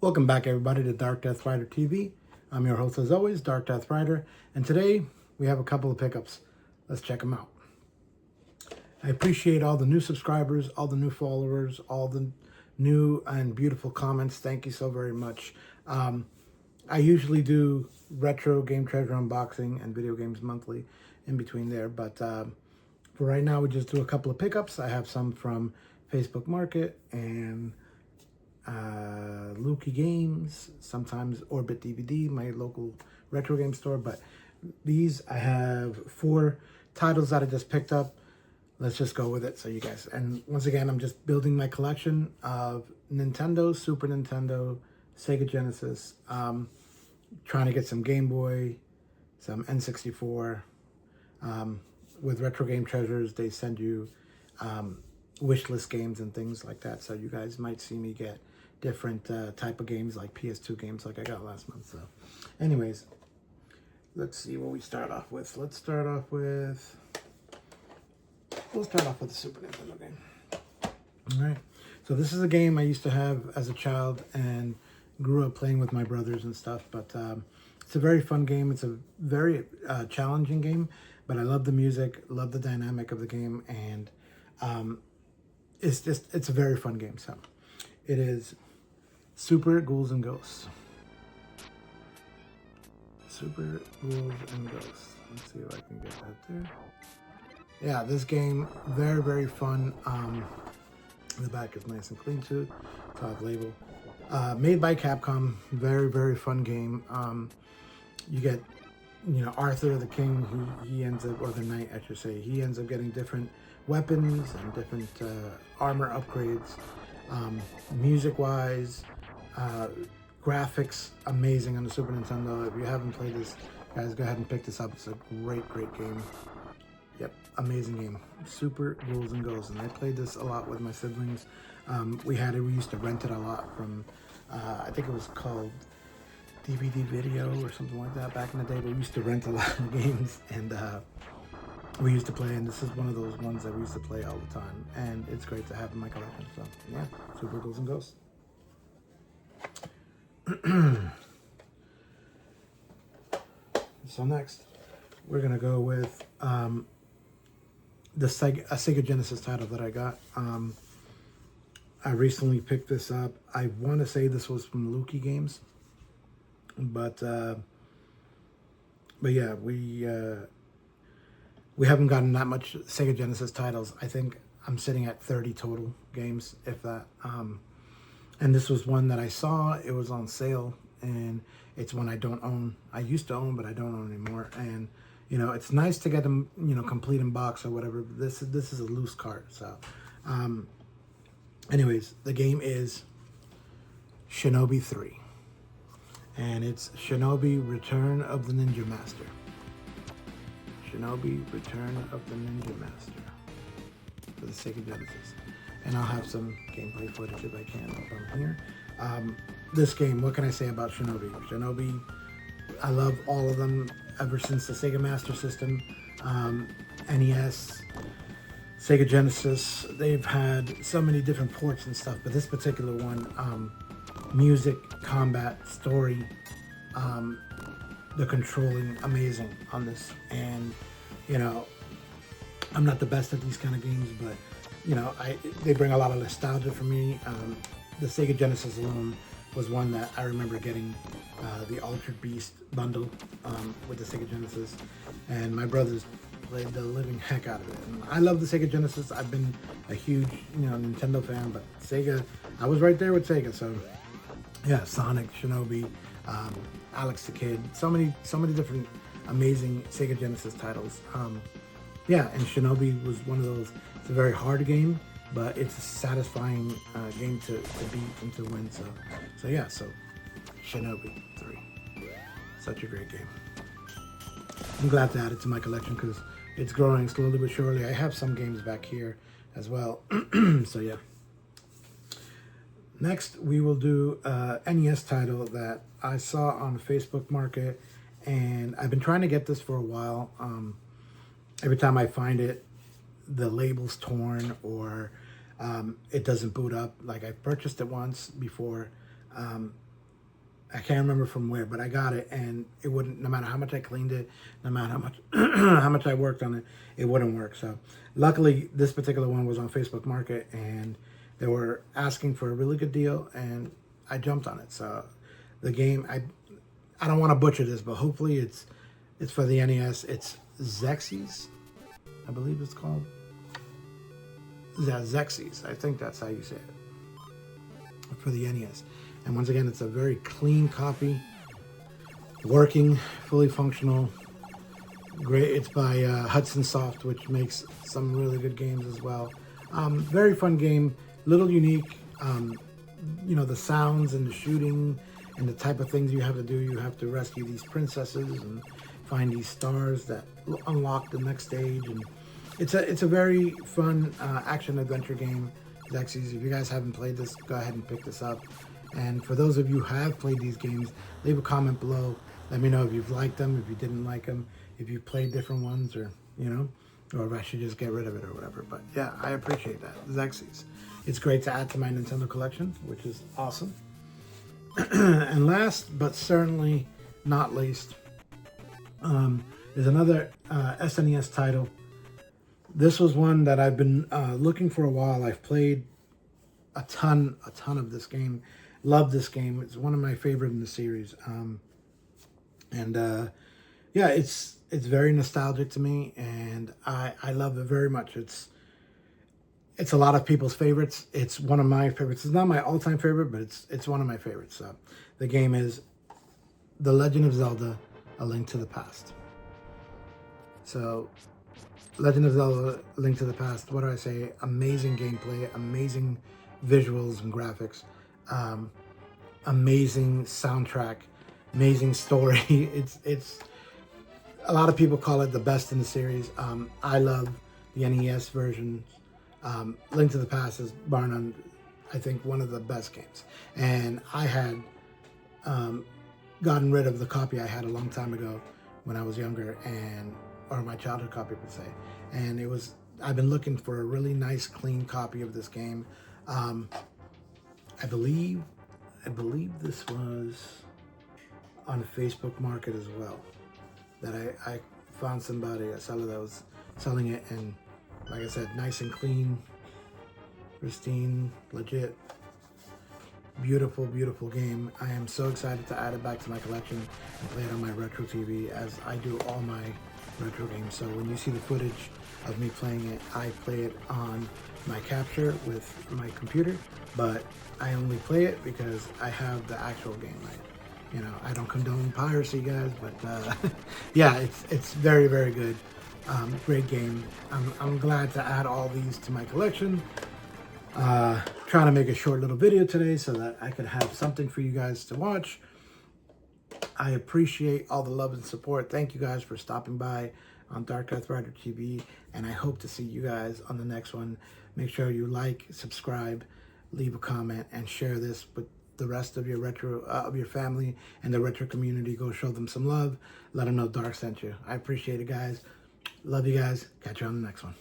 Welcome back, everybody, to Dark Death Rider TV. I'm your host, as always, Dark Death Rider, and today we have a couple of pickups. Let's check them out. I appreciate all the new subscribers, all the new followers, all the new and beautiful comments. Thank you so very much. I usually do retro game treasure unboxing and video games monthly in between there, but for right now, we just do a couple of pickups. I have some from Facebook Market and Lukey Games, sometimes Orbit DVD, my local retro game store. But these, I have 4 titles that I just picked up. Let's just go with it, so you guys. And once again, I'm just building my collection of Nintendo, Super Nintendo, Sega Genesis, trying to get some Game Boy, some N64. With Retro Game Treasures, they send you wish list games and things like that, so you guys might see me get different type of games, like PS2 games like I got last month. So anyways, let's see what we start off with. We'll start off with the Super Nintendo game. All right, so this is a game I used to have as a child and grew up playing with my brothers and stuff, but it's a very fun game. It's a very challenging game, but I love the music, love the dynamic of the game, and it's a very fun game. So it is Super Ghouls and Ghosts. Super Ghouls and Ghosts. Let's see if I can get that there. Yeah, this game, very, very fun. The back is nice and clean too. Top label. Made by Capcom. Very, very fun game. You get, Arthur the king, he ends up, or the knight I should say, he ends up getting different weapons and different armor upgrades. Music-wise, graphics, amazing on the Super Nintendo. If you haven't played this, guys, go ahead and pick this up. It's a great, great game. Yep, amazing game. Super Ghouls and Ghosts, and I played this a lot with my siblings. We used to rent it a lot from, I think it was called DVD Video or something like that back in the day. But we used to rent a lot of games, and we used to play, and this is one of those ones that we used to play all the time, and it's great to have in my collection. So yeah, Super Ghouls and Ghosts. So next, we're gonna go with a Sega Genesis title that I got. I recently picked this up. I want to say this was from Lukey Games, but yeah, we haven't gotten that much Sega Genesis titles. I think I'm sitting at 30 total games, if that. And this was one that I saw. It was on sale, and it's one I don't own. I used to own, but I don't own anymore. And it's nice to get them, complete in box or whatever. This is a loose cart. So, anyways, the game is Shinobi 3, and it's Shinobi Return of the Ninja Master. Shinobi Return of the Ninja Master for the Sega Genesis. And I'll have some gameplay footage if I can from here. This game, what can I say about Shinobi? Shinobi, I love all of them ever since the Sega Master System, NES, Sega Genesis. They've had so many different ports and stuff, but this particular one, music, combat, story, the controlling, amazing on this. And I'm not the best at these kind of games, but they bring a lot of nostalgia for me. The Sega Genesis alone was one that I remember getting the Altered Beast bundle with the Sega Genesis, and my brothers played the living heck out of it. And I love the Sega Genesis. I've been a huge Nintendo fan, but Sega, I was right there with Sega. So yeah, Sonic, Shinobi, Alex the Kid, so many different amazing Sega Genesis titles. Yeah, and Shinobi was one of those. It's a very hard game, but it's a satisfying game to beat and to win. So yeah, so Shinobi 3, such a great game. I'm glad to add it to my collection because it's growing slowly but surely. I have some games back here as well. So yeah. Next, we will do an NES title that I saw on Facebook Market, and I've been trying to get this for a while. Every time I find it, the label's torn or it doesn't boot up. Like, I purchased it once before, I can't remember from where, but I got it, and it wouldn't, no matter how much I cleaned it, no matter how much how much I worked on it, it wouldn't work. So luckily this particular one was on Facebook Market, and they were asking for a really good deal, and I jumped on it. So the game, I don't want to butcher this, but hopefully it's for the NES. It's Xexes, I believe it's called. Yeah, Xexes. I think that's how you say it, for the NES. And once again, it's a very clean copy, working, fully functional. Great. It's by Hudson Soft, which makes some really good games as well. Very fun game, little unique. You know, the sounds and the shooting and the type of things you have to do. You have to rescue these princesses and find these stars that unlock the next stage. And it's a very fun action adventure game. Xexes, if you guys haven't played this, go ahead and pick this up. And for those of you who have played these games, leave a comment below. Let me know if you've liked them, if you didn't like them, if you've played different ones, or, you know, or if I should just get rid of it or whatever. But yeah, I appreciate that. Xexes. It's great to add to my Nintendo collection, which is awesome. And last, but certainly not least, is another SNES title. This was one that I've been looking for a while. I've played a ton of this game. Love this game. It's one of my favorite in the series. Yeah, it's very nostalgic to me, and I love it very much. It's a lot of people's favorites. It's one of my favorites. It's not my all-time favorite, but it's one of my favorites. So the game is The Legend of Zelda: A Link to the Past. So Legend of Zelda: A Link to the Past, what do I say? Amazing gameplay, amazing visuals and graphics, amazing soundtrack, amazing story. It's a lot of people call it the best in the series. I love the NES version. Link to the Past is bar none, I think, one of the best games. And I had gotten rid of the copy I had a long time ago when I was younger, or my childhood copy per se. And I've been looking for a really nice, clean copy of this game. I believe this was on Facebook Market as well, that I found somebody, a seller that was selling it, and like I said, nice and clean, pristine, legit, beautiful, beautiful game. I am so excited to add it back to my collection and play it on my retro TV, as I do all my retro games. So when you see the footage of me playing it, I play it on my capture with my computer, but I only play it because I have the actual game. I don't condone piracy, guys, but yeah, it's very, very good. Great game. I'm glad to add all these to my collection. Trying to make a short little video today so that I could have something for you guys to watch. I appreciate all the love and support. Thank you guys for stopping by on DarkDeathRiderTV, and I hope to see you guys on the next one. Make sure you like, subscribe, leave a comment, and share this with the rest of your your family and the retro community. Go show them some love. Let them know Dark sent you. I appreciate it, guys. Love you guys. Catch you on the next one.